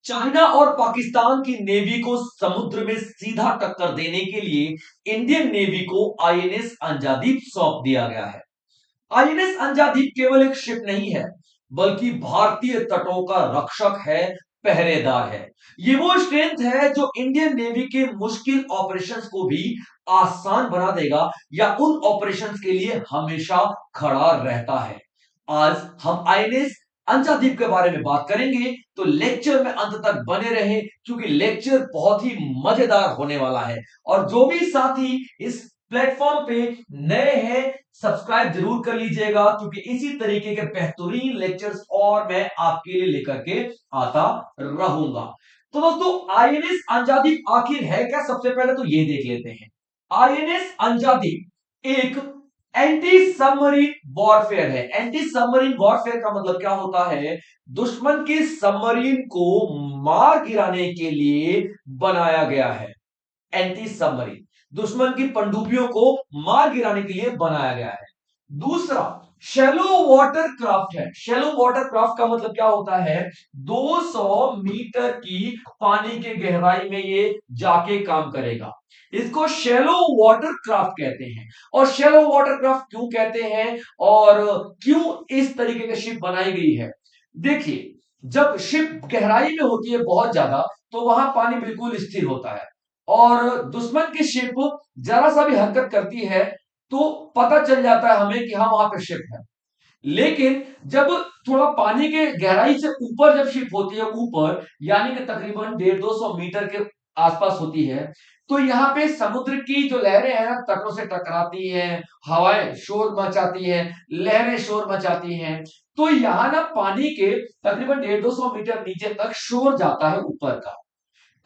China और पाकिस्तान की navy को समुद्र में सीधा टक्कर देने के लिए इंडियन नेवी को आईएनएस अंजादीप सौंप दिया गया है। आईएनएस अंजादीप केवल एक शिप नहीं है, बल्कि भारतीय तटों का रक्षक है, पहरेदार है। ये वो स्ट्रेंथ है जो इंडियन नेवी के मुश्किल ऑपरेशंस को भी आसान बना देगा या उन ऑपरेशंस के लिए हमेशा खड़ा रहता है। आज हम आईएनएस अंशादीप के बारे में बात करेंगे, तो लेक्चर में अंत तक बने रहे क्योंकि लेक्चर बहुत ही मजेदार होने वाला है। और जो भी साथी इस प्लेटफॉर्म पे नए हैं, सब्सक्राइब जरूर कर लीजिएगा क्योंकि इसी तरीके के बेहतरीन लेक्चर्स और मैं आपके लिए लेकर के आता रहूंगा। तो दोस्तों, आईएनएस अंजादीप आखिर है क्या, सबसे पहले तो ये देख लेते हैं। आईएनएस अंजादीप एक एंटी सबमरीन वॉरफेयर है। एंटी सबमरीन वॉरफेयर का मतलब क्या होता है? दुश्मन के सबमरीन को मार गिराने के लिए बनाया गया है। एंटी सबमरीन दुश्मन की पनडुब्बियों को मार गिराने के लिए बनाया गया है। दूसरा शैलो वाटर क्राफ्ट है। शैलो वाटर क्राफ्ट का मतलब क्या होता है? 200 मीटर की पानी के गहराई में ये जाके काम करेगा। इसको शैलो वाटर क्राफ्ट कहते हैं। और शैलो वाटर क्राफ्ट क्यों कहते हैं और क्यों इस तरीके की शिप बनाई गई है? देखिए, जब शिप गहराई में होती है बहुत ज्यादा, तो वहां पानी बिल्कुल स्थिर होता है और दुश्मन की शिप जरा सा भी हरकत करती है तो पता चल जाता है हमें कि हाँ, वहां पे शिप है। लेकिन जब थोड़ा पानी के गहराई से ऊपर जब शिप होती है, ऊपर यानी कि तकरीबन 150-200 मीटर के आसपास होती है, तो यहाँ पे समुद्र की जो लहरें हैं ना, तटों से टकराती हैं, हवाएं शोर मचाती हैं, लहरें शोर मचाती हैं। तो यहाँ ना पानी के तकरीबन 150-200 मीटर नीचे तक शोर जाता है ऊपर का।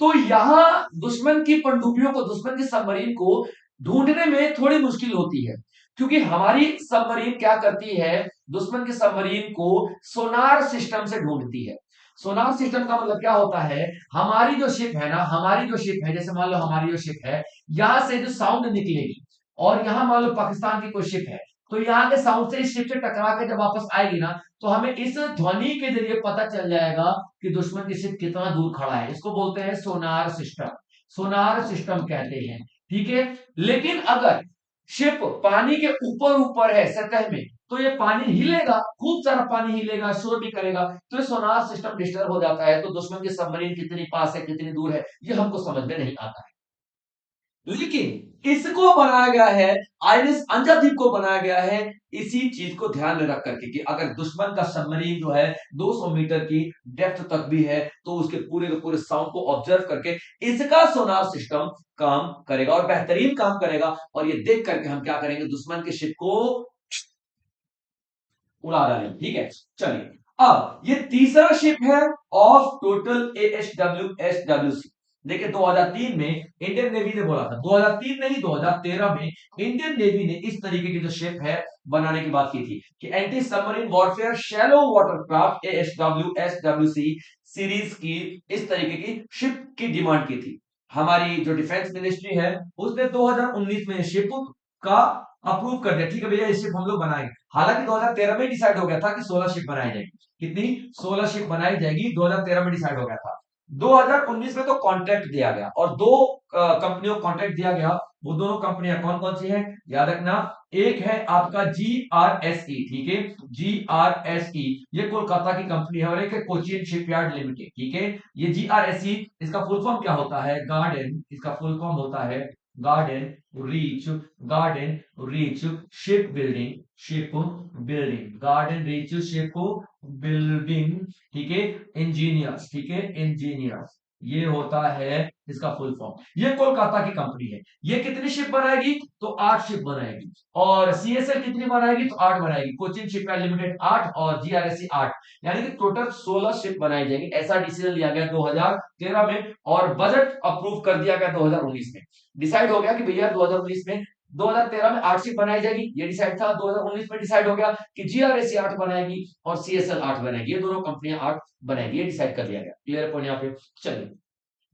तो यहां दुश्मन की पनडुब्बियों को, दुश्मन की सबमरीन को ढूंढने में थोड़ी मुश्किल होती है क्योंकि हमारी सबमरीन क्या करती है? दुश्मन की सबमरीन को सोनार सिस्टम से ढूंढती है। सोनार सिस्टम का मतलब क्या होता है? हमारी जो शिप है ना, हमारी जो शिप है, जैसे मान लो हमारी जो शिप है, यहां से जो साउंड निकलेगी और यहां मान लो पाकिस्तान की कोई शिप है, तो यहाँ के साउंड से इस शिप से टकरा के जब वापस आएगी ना, तो हमें इस ध्वनि के जरिए पता चल जाएगा कि दुश्मन की शिप कितना दूर खड़ा है। इसको बोलते हैं सोनार सिस्टम। सोनार सिस्टम कहते हैं, ठीक है। लेकिन अगर शिप पानी के ऊपर ऊपर है, सतह में, तो ये पानी हिलेगा, खूब सारा पानी हिलेगा, शोर भी करेगा, तो ये सोनार सिस्टम डिस्टर्ब हो जाता है। तो दुश्मन की सबमरीन कितनी पास है, कितनी दूर है, ये हमको समझ में नहीं आता है। लेकिन इसको बनाया गया है, आईएनएस अंजादीप को बनाया गया है इसी चीज को ध्यान में रख करके कि अगर दुश्मन का सबमरीन जो है 200 मीटर की डेप्थ तक भी है, तो उसके पूरे के पूरे साउंड को ऑब्जर्व करके इसका सोनार सिस्टम काम करेगा और बेहतरीन काम करेगा। और ये देख करके हम क्या करेंगे? दुश्मन के शिप को उड़ा डालेंगे। ठीक है, चलिए। अब ये तीसरा शिप है ऑफ टोटल एएचडब्ल्यू देखिए, 2003 में इंडियन नेवी ने बोला था, 2003 नहीं 2013 में इंडियन नेवी ने इस तरीके की जो शिप है बनाने की बात की थी कि anti submarine warfare shallow watercraft AHW series की इस तरीके की शिप की डिमांड की थी। हमारी जो डिफेंस मिनिस्ट्री है, उसने 2019 में शिप का अप्रूव कर दिया। ठीक है भैया, ये शिप हम लोग बनाएंगे। हालांकि 2013 में डिसाइड हो गया था कि 16 शिप बनाई जाएगी। कितनी? 16 शिप बनाई जाएगी, 2013 में डिसाइड हो गया था। 2019 में तो कॉन्ट्रैक्ट दिया गया और दो कंपनियों को कॉन्ट्रैक्ट दिया गया। वो दोनों कंपनियां कौन कौन सी हैं, याद रखना। एक है आपका जीआरएसई, ठीक है, जीआरएसई, ये कोलकाता की कंपनी है, और एक है कोचिन शिपयार्ड लिमिटेड, ठीक है। ये जीआरएसई, इसका फुल फॉर्म क्या होता है? गार्डन, इसका फुल फॉर्म होता है garden reach, garden reach ship building, ship building, garden reach ship building, ठीक है, इंजीनियर्स, ठीक है, इंजीनियर्स, ये होता है इसका फुल फॉर्म। ये कोलकाता की कंपनी है। ये कितनी शिप बनाएगी? तो 8 शिप बनाएगी। और सीएसएल कितनी बनाएगी? तो 8 बनाएगी। कोचिन शिपयार्ड लिमिटेड 8 और जीआरएससी 8, यानी कि टोटल 16 शिप बनाई जाएगी। ऐसा डिसीजन लिया गया 2013 में और बजट अप्रूव कर दिया गया 2019 में। डिसाइड हो गया कि भैया 2019 में, 2013 में 8 शिप बनाई जाएगी, ये डिसाइड था। 2019 में डिसाइड हो गया कि जीआरएससी 8 बनाएगी और सीएसएल 8 बनाएगी, ये दोनों कंपनियां 8 बनाएगी, ये डिसाइड कर लिया गया। क्लियर पॉइंट यहाँ पे? चलिए,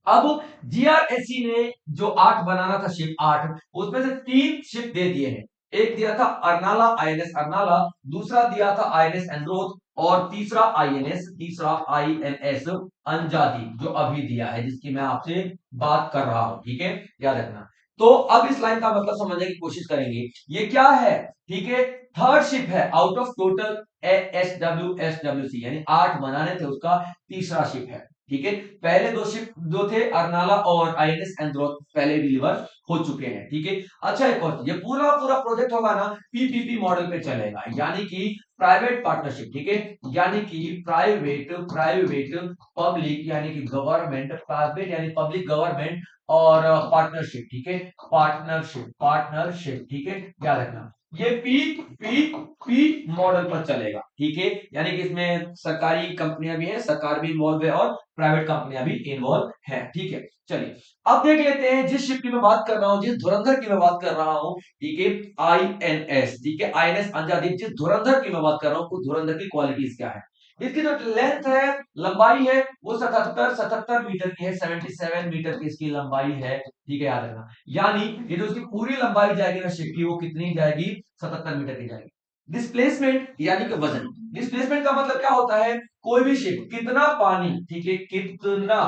अब जीआरएससी ने जो 8 बनाना था शिप 8, उसमें से 3 शिप दे दिए हैं। एक दिया था अर्नाला, आईएनएस अर्नाला, दूसरा दिया था आईएनएस एंड्रोथ, और तीसरा आईएनएस, तीसरा आईएनएस अंजादीप जो अभी दिया है, जिसकी मैं आपसे बात कर रहा हूं, ठीक है, याद रखना। तो अब इस लाइन का मतलब समझने की कोशिश करेंगे, ये क्या है, ठीक है, थर्ड शिप है आउट ऑफ टोटल एसडब्ल्यूसी, यानी 8 बनाने थे, उसका तीसरा शिप है, ठीक है। पहले 2 शिप जो थे अर्नाला और आईएनएस एंड्रोथ पहले डिलीवर हो चुके हैं, ठीक है। अच्छा, एक और, ये पूरा पूरा प्रोजेक्ट होगा ना पीपीपी मॉडल पे चलेगा, यानी कि प्राइवेट पार्टनरशिप, ठीक है, यानी कि प्राइवेट प्राइवेट पब्लिक यानी कि गवर्नमेंट, प्राइवेट यानी पब्लिक गवर्नमेंट, और पार्टनरशिप, ठीक है, पार्टनरशिप पार्टनरशिप, ठीक है, याद रखना। ये पी पी पी मॉडल पर चलेगा, ठीक है, यानी कि इसमें सरकारी कंपनियां भी हैं, सरकार भी इन्वॉल्व है और प्राइवेट कंपनियां भी इन्वॉल्व है, ठीक है। चलिए अब देख लेते हैं जिस शिप की मैं बात कर रहा हूं, जिस धुरंधर की मैं बात कर रहा हूं, ठीक है, आईएनएस, ठीक है, आईएनएस अंजादीप, जिस धुरंधर की मैं बात कर रहा हूं, उस धुरंधर की क्वालिटीज क्या है। इसकी जो लेंथ है, लंबाई है, वो 77 मीटर की है, 77 मीटर की इसकी लंबाई है, ठीक है, याद रखना। यानी ये जो इसकी पूरी लंबाई जाएगी ना शिप की, वो कितनी जाएगी, 77 मीटर की जाएगी। डिस्प्लेसमेंट यानी कि वजन, डिस्प्लेसमेंट का मतलब क्या होता है, कोई भी शिप कितना पानी, ठीक है, कितना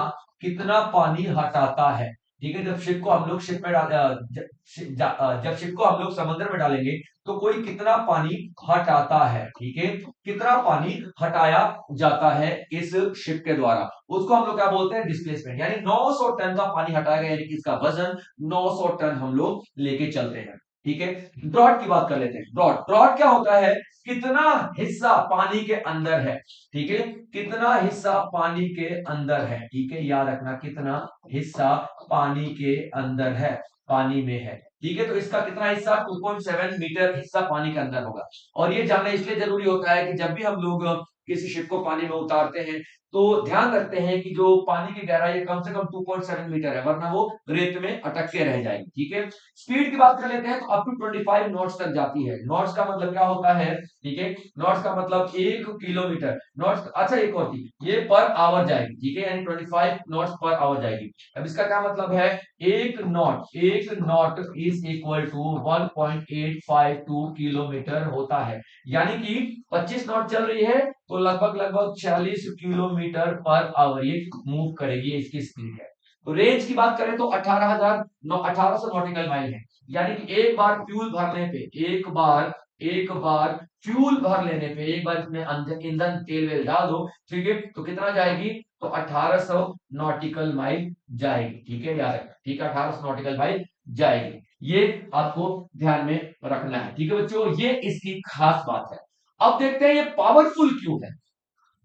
कितना पानी हटाता है, ठीक है। जब शिप को हम लोग शिप में डाल जब शिप को हम लोग समुद्र में डालेंगे तो कोई कितना पानी हटाता है, ठीक है, कितना पानी हटाया जाता है इस शिप के द्वारा, उसको हम लोग क्या बोलते हैं, डिस्प्लेसमेंट। यानी 900 टन का पानी हटाया गया, यानी कि इसका वजन 900 टन हम लोग लेके चलते हैं, ठीक है। ड्रॉट की बात कर लेते हैं। ड्रॉट ड्रॉट क्या होता है, कितना हिस्सा पानी के अंदर है, ठीक है, कितना हिस्सा पानी के अंदर है, ठीक है, याद रखना, कितना हिस्सा पानी के अंदर है, पानी में है, ठीक है। तो इसका कितना हिस्सा, 2.7 मीटर हिस्सा पानी के अंदर होगा। और ये जानना इसलिए जरूरी होता है कि जब भी हम लोग किसी शिप को पानी में उतारते हैं तो ध्यान रखते हैं कि जो पानी की गहराई है कम से कम 2.7 मीटर है, वरना वो रेत में अटक के रह जाएगी, ठीक है। स्पीड की बात कर लेते हैं, तो अप टू 25 नॉट्स तक जाती है। नॉट्स का मतलब क्या होता है, ठीक है, नॉट्स का मतलब 1 किलोमीटर, नॉट्स, अच्छा एक और चीज, ये पर आवर जाएगी, ठीक है, यानी 25 नॉट्स पर आवर जाएगी। अब इसका क्या मतलब है, एक knot is equal to 1.852 kilometre होता है, यानी कि 25 नॉट चल रही है तो लगभग लगभग 40 किलोमीटर पर आवर ये मूव करेगी, इसकी स्पीड है। तो रेंज की बात करें तो 1800 नॉटिकल माइल है, यानी कि एक बार फ्यूल भरने पे, एक बार फ्यूल भर लेने पे, एक बार इसमें ईंधन तेल वेल डाल दो, ठीक है, तो कितना जाएगी, तो 1800 नॉटिकल माइल जाएगी, ठीक है, याद रखना, ठीक है, 1800 नॉटिकल माइल जाएगी। ये आपको ध्यान में रखना है, ठीक है बच्चों, ये इसकी खास बात है। अब देखते हैं ये पावरफुल क्यों है।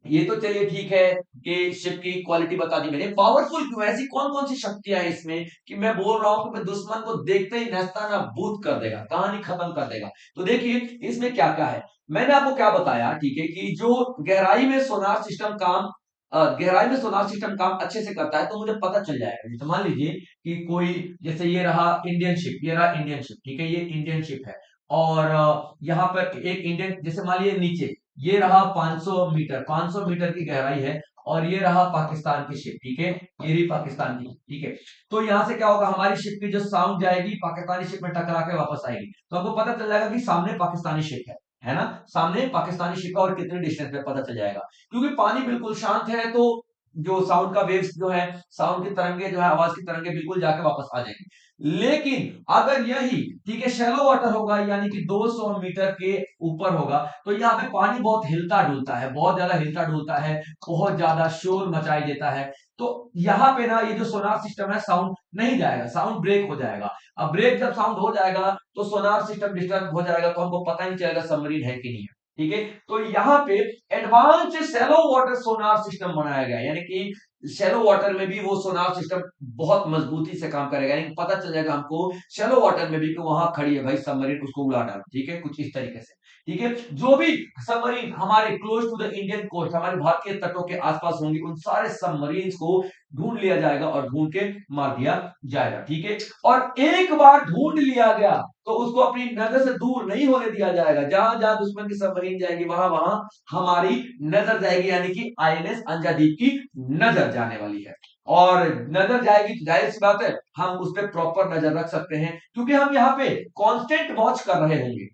ये तो चलिए ठीक है कि शिप की क्वालिटी बता दी मैंने, पावरफुल क्यों है, ऐसी कौन कौन सी शक्तियां हैं इसमें कि मैं बोल रहा हूं कि मैं दुश्मन को देखते ही नस्ता ना बूत कर देगा, कहानी खत्म कर देगा। तो देखिए इसमें क्या क्या है, मैंने आपको क्या बताया, ठीक है, कि जो गहराई में सोनार सिस्टम काम गहराई में सोनार सिस्टम काम अच्छे से करता है, तो मुझे पता चल जाएगा। जैसे मान लीजिए कि कोई, जैसे ये रहा इंडियन शिप, ये रहा इंडियन शिप, ठीक है, ये इंडियन शिप है, और यहाँ पर एक इंडियन, जैसे मान लीजिए नीचे ये रहा 500 मीटर, 500 मीटर की गहराई है, और ये रहा पाकिस्तान की शिप, ठीक है, ये रही पाकिस्तान की, ठीक है। तो यहां से क्या होगा, हमारी शिप की जो साउंड जाएगी पाकिस्तानी शिप में टकरा के वापस आएगी, तो आपको पता चल जाएगा कि सामने पाकिस्तानी शिप है ना, सामने पाकिस्तानी शिप है, और कितने डिस्टेंस पे पता चल जाएगा, क्योंकि पानी बिल्कुल शांत है, तो जो साउंड का वेव्स जो है, साउंड की तरंगे जो है, आवाज की तरंगे बिल्कुल जाके वापस आ जाएंगी। लेकिन अगर यही, ठीक है, शैलो वाटर होगा, यानी कि 200 मीटर के ऊपर होगा, तो यहाँ पे पानी बहुत हिलता डुलता है, बहुत ज्यादा हिलता डुलता है, बहुत ज्यादा शोर मचाई देता है। तो यहाँ पे ना ये जो सोनार सिस्टम है, साउंड नहीं जाएगा, साउंड ब्रेक हो जाएगा। अब ब्रेक जब साउंड हो जाएगा तो सोनार सिस्टम डिस्टर्ब हो जाएगा, तो हमको पता नहीं चलेगा सबमरीन है कि नहीं है, ठीक है। तो यहाँ पे advance shallow water sonar system बनाया गया है, यानी कि शैलो वाटर में भी वो सोनार सिस्टम बहुत मजबूती से काम करेगा, यानी पता चल जाएगा हमको शैलो वाटर में भी कि वहां खड़ी है भाई सबमरीन, उसको उड़ा डालो, ठीक है, कुछ इस तरीके से, ठीक है। जो भी सबमरीन हमारे close to the Indian coast, हमारे भारतीय तटों के आसपास होंगी, उन सारे सबमरीन को ढूंढ लिया जाएगा और ढूंढ के मार दिया जाएगा, ठीक है। और एक बार ढूंढ लिया गया तो उसको अपनी नजर से दूर नहीं होने दिया जाएगा, जहां जहां दुश्मन की सबमरीन जाएगी वहां वहां हमारी नजर जाएगी, यानी कि आईएनएस अंजादीप की नजर जाने वाली है। और नजर जाएगी तो जाहिर सी बात है हम उस पर प्रॉपर नजर रख सकते हैं, क्योंकि हम यहाँ पे कांस्टेंट वॉच कर रहे होंगे।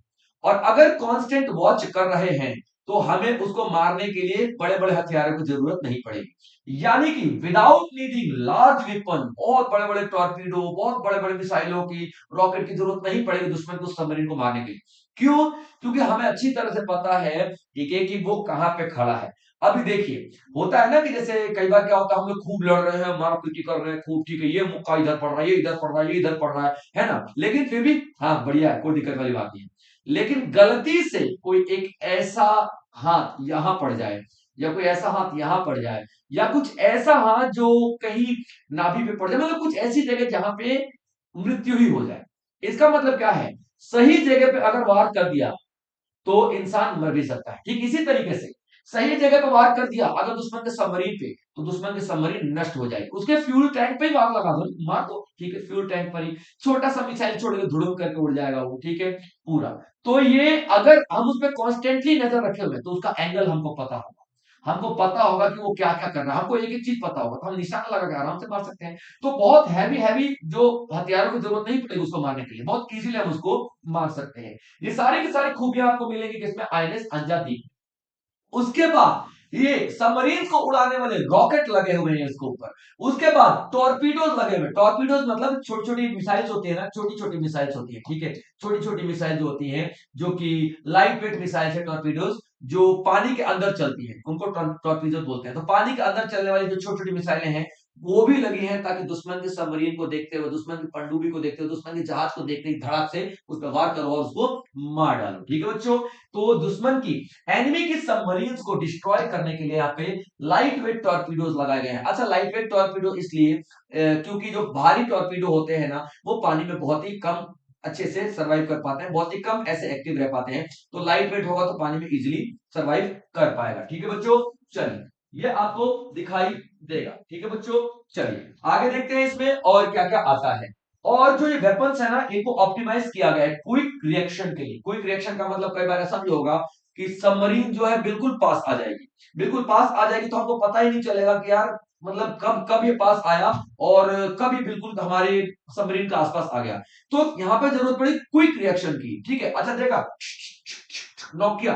और अगर कांस्टेंट वॉच कर रहे हैं तो हमें उसको मारने के लिए बड़े बड़े हथियारों की जरूरत नहीं पड़ेगी। यानी कि विदाउट नीडिंग लार्ज वेपन, बहुत बड़े बड़े टॉर्पीडो, बहुत बड़े बड़े मिसाइलों की, रॉकेट की जरूरत नहीं पड़ेगी दुश्मन को सबमरीन को मारने के लिए। क्यों? क्योंकि हमें अच्छी तरह से पता है, ठीक है, कि वो कहां पे खड़ा है। अभी देखिए, होता है ना कि जैसे कई बार क्या होता है, हम लोग खूब लड़ रहे हैं, मारापीटी कर रहे हैं खूब, ठीक है, ये मुक्का इधर पड़ रहा है, ये इधर पड़ रहा है, ये इधर पड़ रहा है ना, लेकिन फिर भी हाँ बढ़िया है, कोई दिक्कत वाली बात नहीं है। लेकिन गलती से कोई एक ऐसा हाथ यहां पड़ जाए, या कोई ऐसा हाथ यहां पड़ जाए, या कुछ ऐसा हाथ जो कहीं नाभि पे पड़ जाए, मतलब कुछ ऐसी जगह जहां पे मृत्यु ही हो जाए। इसका मतलब क्या है, सही जगह पे अगर वार कर दिया तो इंसान मर भी सकता है। ठीक इसी तरीके से सही जगह पे वार कर दिया अगर दुश्मन के सबमरीन पे, तो दुश्मन की सबमरीन नष्ट हो जाएगी। उसके फ्यूल टैंक पे ही वार लगा दो, मार दो, ठीक है, फ्यूल टैंक पर ही छोटा सा मिसाइल छोड़ के धुड़ुम करके उड़ जाएगा वो, ठीक है, पूरा। तो ये अगर हम उस पर कॉन्स्टेंटली नजर रखे हुए तो उसका एंगल हमको पता होगा, हमको पता होगा कि वो क्या क्या कर रहा है, हमको एक एक चीज पता होगा, तो हम निशाना लगा के आराम से मार सकते हैं। तो बहुत हैवी हैवी जो हथियारों की जरूरत नहीं पड़ेगी उसको मारने के लिए, बहुत इजीली हम उसको मार सकते हैं। ये सारी की सारी खूबियां आपको मिलेंगी किसमें, आईएनएस अंजादी। उसके बाद ये सबमरीन को उड़ाने वाले रॉकेट लगे हुए हैं इसके ऊपर। उसके बाद टॉर्पीडोज लगे हुए, टॉर्पीडोज मतलब छोटी छोटी मिसाइल्स होती है ना, छोटी छोटी मिसाइल्स होती है, ठीक है, छोटी छोटी मिसाइल जो होती है, जो कि लाइट वेट मिसाइल है टॉर्पीडोज, जो पानी के अंदर चलती है उनको टॉर्पीडोज बोलते हैं। तो पानी के अंदर चलने वाली जो छोटी छोटी मिसाइलें हैं वो भी लगी हैं, ताकि दुश्मन के सबमरीन को देखते हुए, दुश्मन की पनडुब्बी को देखते हुए, दुश्मन के जहाज को देखते ही धड़ाक से उस पर वार करो और उसको मार डालो, ठीक है बच्चों। तो दुश्मन की, एनिमी की सबमरीन्स को डिस्ट्रॉय करने के लिए यहाँ पे लाइट वेट टॉर्पीडोज लगाए गए हैं। अच्छा, लाइट वेट टॉर्पीडो इसलिए क्योंकि जो भारी टॉर्पीडो होते हैं ना, वो पानी में बहुत ही कम अच्छे से सरवाइव कर पाते हैं, बहुत ही कम ऐसे एक्टिव रह पाते हैं। तो लाइट वेट होगा तो पानी में इजिली सरवाइव कर पाएगा, ठीक है बच्चों। चलिए, ये आपको दिखाई देगा, ठीक है बच्चों। चलिए आगे देखते हैं इसमें और क्या क्या आता है। और जो ये वेपन्स है ना, इनको ऑप्टिमाइज किया गया है क्विक रिएक्शन के लिए। क्विक रिएक्शन का मतलब कई बार ऐसा भी होगा कि सबमरीन जो है बिल्कुल पास आ जाएगी, बिल्कुल पास आ जाएगी, तो हमको पता ही नहीं चलेगा कि यार मतलब कब कब ये पास आया और कब ये बिल्कुल हमारे सबमरीन के आसपास आ गया। तो यहाँ पे जरूरत पड़ी क्विक रिएक्शन की, ठीक है। अच्छा देखा, नॉक किया,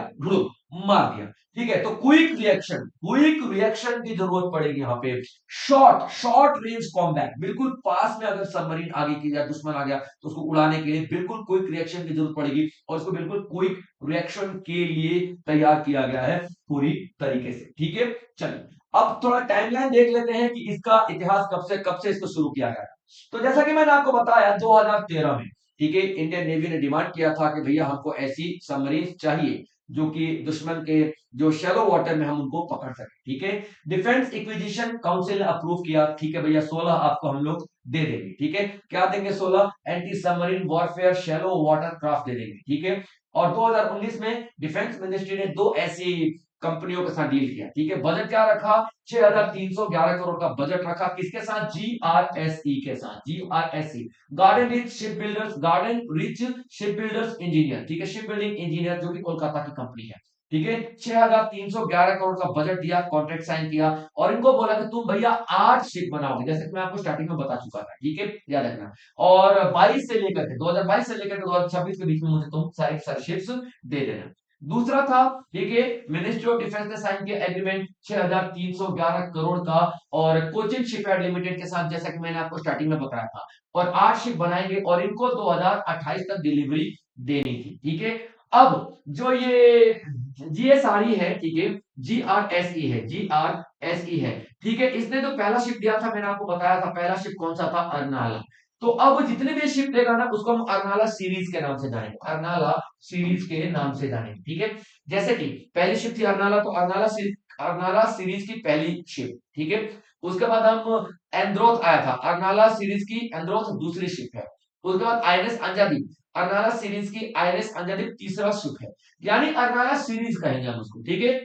मार दिया, ठीक है। तो क्विक रिएक्शन की जरूरत पड़ेगी यहाँ पे। शॉर्ट शॉर्ट रेंज कॉम्बैट, बिल्कुल पास में अगर सबमरीन आगे की या दुश्मन आ गया तो उसको उड़ाने के लिए बिल्कुल क्विक रिएक्शन की जरूरत पड़ेगी, और इसको बिल्कुल क्विक रिएक्शन के लिए तैयार किया गया है पूरी तरीके से, ठीक है। चलिए अब थोड़ा टाइमलाइन देख लेते हैं कि इसका इतिहास कब से इसको शुरू किया गया। तो जैसा कि मैंने आपको बताया 2013 में, ठीक है, इंडियन नेवी ने डिमांड किया था कि भैया हमको ऐसी सबमरीन चाहिए जो कि दुश्मन के जो शैलो वाटर में हम उनको पकड़ सके, ठीक है। डिफेंस इक्विजिशन काउंसिल ने अप्रूव किया, ठीक है भैया, 16 आपको हम लोग दे देंगे, ठीक है। क्या देंगे? 16 anti submarine warfare shallow water craft दे देंगे, ठीक है। और 2019 में डिफेंस मिनिस्ट्री ने दो ऐसी कंपनियों के साथ डील किया, ठीक है। बजट क्या रखा? 6,311 करोड़ का बजट रखा, किसके साथ? जीआरएसई के साथ, GRSE, garden rich ship builders, garden rich ship builders engineer, ठीक है, शिप बिल्डिंग इंजीनियर, जो कि कोलकाता की कंपनी है, ठीक है। 6,311 करोड़ का बजट दिया, कॉन्ट्रैक्ट साइन किया, और इनको बोला कि तुम भैया 8 शिप बनाओगे, जैसे कि मैं आपको स्टार्टिंग में बता चुका था, ठीक है, याद रखना। और 22 से लेकर के 2022 से लेकर के 2026 के बीच में मुझे तुम सारी सारी शिप्स दे देना। दूसरा था, ठीक है, मिनिस्ट्री ऑफ डिफेंस ने साइन किया एग्रीमेंट 6,311 करोड़ का, और कोचिन शिपयार्ड लिमिटेड के साथ, जैसा कि मैंने आपको स्टार्टिंग में बताया था, और 8 शिप बनाएंगे और इनको 2028 तक डिलीवरी देनी थी, ठीक है। अब जो ये जीएसआरई है, ठीक है, जीआरएसई है, जीआरएसई है, ठीक है, इसने जो पहला शिप दिया था मैंने आपको बताया था, पहला शिप कौन सा था? अर्नाला। तो अब जितने भी शिप देगा ना उसको हम अर्नाला सीरीज के नाम से जानेंगे, अर्नाला सीरीज के नाम से जानेंगे, ठीक है। जैसे कि पहली शिप थी अर्नाला, तो अर्नाला सीरीज की पहली शिप, ठीक है। उसके बाद हम एंड्रोथ आया था, अर्नाला सीरीज की एंड्रोथ दूसरी शिप है। उसके बाद आईएनएस अंजादी, अर्नाला सीरीज की आईएनएस अंजादी तीसरा शिप है, यानी अर्नाला सीरीज कहेंगे हम उसको, ठीक है।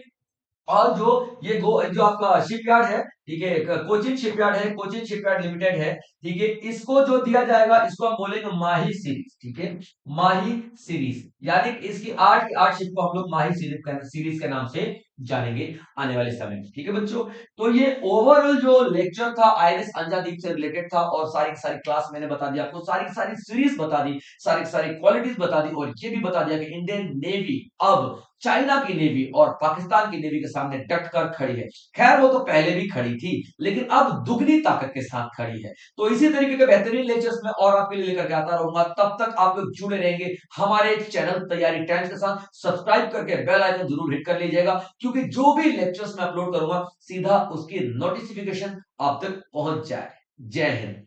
और जो ये जो आपका शिपयार्ड है, ठीक है, कोचिन शिपयार्ड है, कोचिन शिपयार्ड लिमिटेड है, ठीक है। इसको जो दिया जाएगा इसको हम बोलेंगे माही सीरीज, ठीक है, माही सीरीज, यानी कि इसकी 8 शिप को हम लोग माही सीरीज के नाम से जानेंगे आने वाले समय में, ठीक है बच्चों। तो ये ओवरऑल जो लेक्चर था आईएनएस अंजादीप से रिलेटेड था, और सारी की सारी क्लास मैंने बता दिया आपको, सारी की सारी सीरीज बता दी, सारी की सारी क्वालिटीज बता दी, और ये भी बता दिया कि इंडियन नेवी अब चाइना की नेवी और पाकिस्तान की नेवी के सामने डट कर खड़ी है। खैर वो तो पहले भी खड़ी थी, लेकिन अब दुगनी ताकत के साथ खड़ी है। तो इसी तरीके के बेहतरीन लेक्चर्स में और आपके लिए लेकर के आता रहूंगा। तब तक आप लोग जुड़े रहेंगे हमारे चैनल तैयारी टाइम्स के साथ। सब्सक्राइब करके बेल आइकन जरूर हिट कर लीजिएगा, क्योंकि जो भी लेक्चर्स मैं अपलोड करूंगा सीधा उसकी नोटिफिकेशन आप तक पहुंच जाए। जय हिंद।